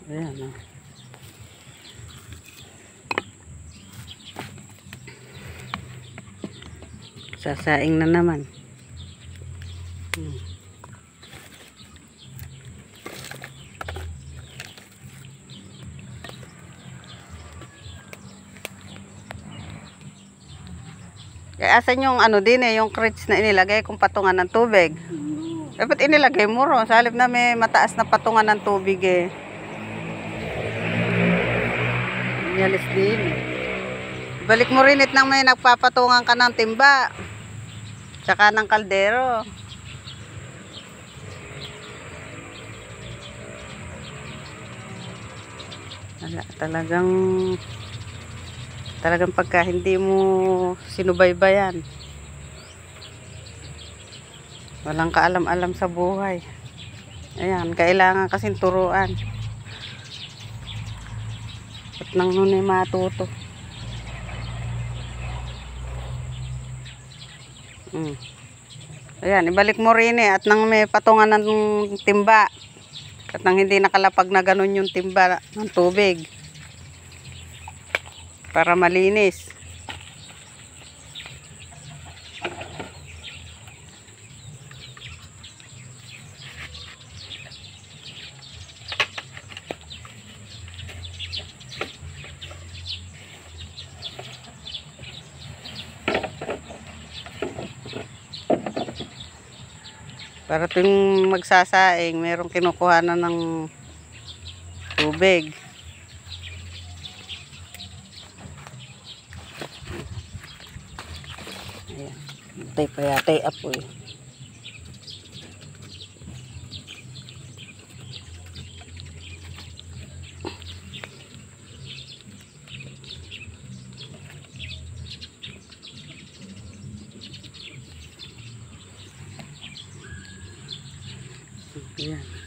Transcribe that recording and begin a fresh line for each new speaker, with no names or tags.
Ayan o. Sasaing na naman. Asan yung ano din yung crates na inilagay kung patungan ng tubig? Dapat inilagay mo ro. Sa halip na may mataas na patungan ng tubig Yalis din. Balik mo rin nang may nagpapatungan ka ng timba. Tsaka ng kaldero. Wala, talagang pagka hindi mo sinubaybayan, walang kaalam-alam sa buhay. Ayan, kailangan kasing turuan at nang nunay matuto. Ayan, ibalik mo rin at nang may patungan ng timba at nang hindi nakalapag na ganun yung timba ng tubig para malinis. Para tuwing magsasaing, merong kinukuha na ng tubig. Ayan. Tay pa yatay apoy. Ayan.